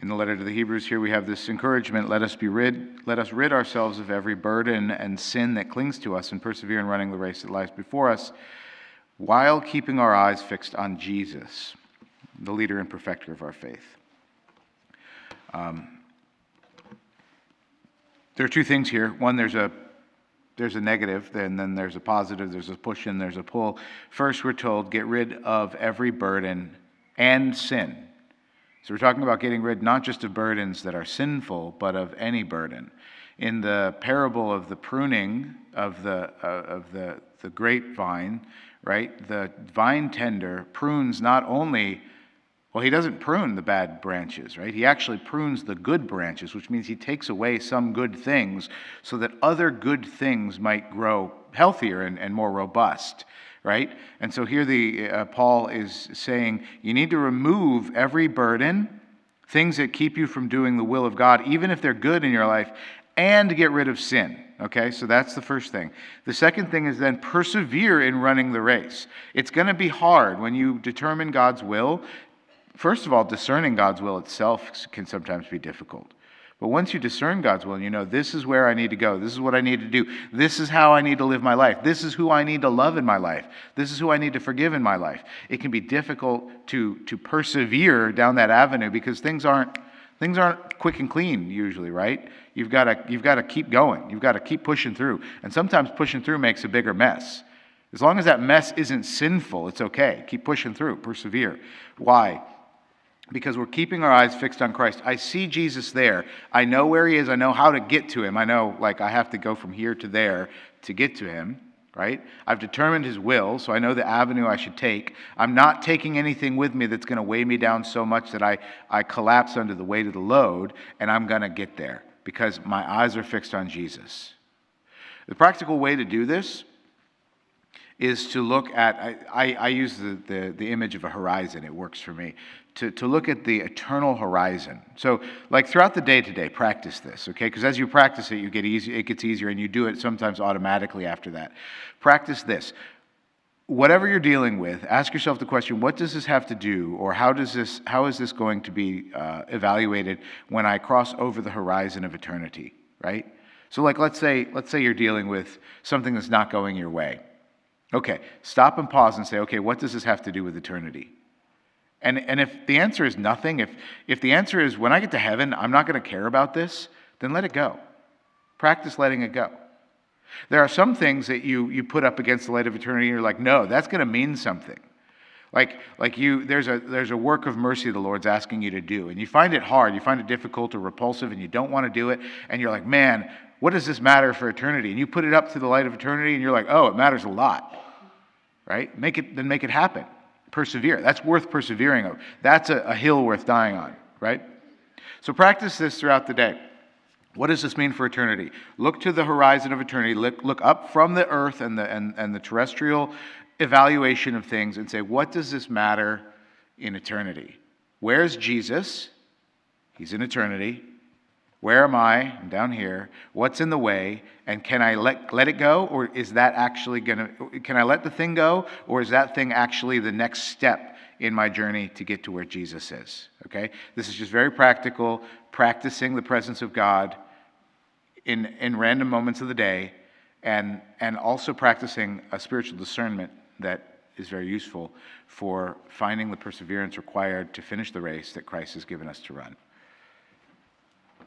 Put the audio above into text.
In the letter to the Hebrews here we have this encouragement, let us rid ourselves of every burden and sin that clings to us and persevere in running the race that lies before us while keeping our eyes fixed on Jesus, the leader and perfecter of our faith. There are two things here. One, there's a negative, and then there's a positive, there's a push and there's a pull. First, we're told, get rid of every burden and sin. So we're talking about getting rid not just of burdens that are sinful, but of any burden. In the parable of the pruning of the grapevine, right, the vine tender prunes not only, well, he doesn't prune the bad branches, right? He actually prunes the good branches, which means he takes away some good things so that other good things might grow healthier and more robust, right? And so here Paul is saying you need to remove every burden, things that keep you from doing the will of God, even if they're good in your life, and to get rid of sin. Okay, so that's the first thing. The second thing is then persevere in running the race. It's going to be hard when you determine God's will. First of all, discerning God's will itself can sometimes be difficult. But once you discern God's will and you know this is where I need to go, this is what I need to do, this is how I need to live my life, this is who I need to love in my life, this is who I need to forgive in my life, it can be difficult to persevere down that avenue because things aren't quick and clean usually, right? You've got to keep going. You've got to keep pushing through. And sometimes pushing through makes a bigger mess. As long as that mess isn't sinful, it's okay. Keep pushing through. Persevere. Why? Because we're keeping our eyes fixed on Christ. I see Jesus there. I know where he is. I know how to get to him. I know, I have to go from here to there to get to him, right? I've determined his will, so I know the avenue I should take. I'm not taking anything with me that's going to weigh me down so much that I collapse under the weight of the load, and I'm going to get there because my eyes are fixed on Jesus. The practical way to do this is to look at, I use the image of a horizon. It works for me. To look at the eternal horizon. So, throughout the day today, practice this, okay? Because as you practice it, it gets easier, and you do it sometimes automatically after that. Practice this. Whatever you're dealing with, ask yourself the question, what does this have to do, or how is this going to be evaluated when I cross over the horizon of eternity, right? So, let's say you're dealing with something that's not going your way. Okay, stop and pause and say, okay, what does this have to do with eternity? And if the answer is nothing, if the answer is when I get to heaven, I'm not going to care about this, then let it go. Practice letting it go. There are some things that you put up against the light of eternity, and you're like, no, that's going to mean something. There's a work of mercy the Lord's asking you to do, and you find it hard, you find it difficult or repulsive, and you don't want to do it, and you're like, man, what does this matter for eternity? And you put it up to the light of eternity, and you're like, oh, it matters a lot, right? Make it happen. Persevere. That's worth persevering over. That's a hill worth dying on, right? So practice this throughout the day. What does this mean for eternity? Look to the horizon of eternity. Look up from the earth and the terrestrial evaluation of things and say, what does this matter in eternity? Where's Jesus? He's in eternity. Where am I? I'm down here. What's in the way? And can I let it go? Or is that actually can I let the thing go? Or is that thing actually the next step in my journey to get to where Jesus is? Okay? This is just very practical, practicing the presence of God in random moments of the day, and also practicing a spiritual discernment that is very useful for finding the perseverance required to finish the race that Christ has given us to run.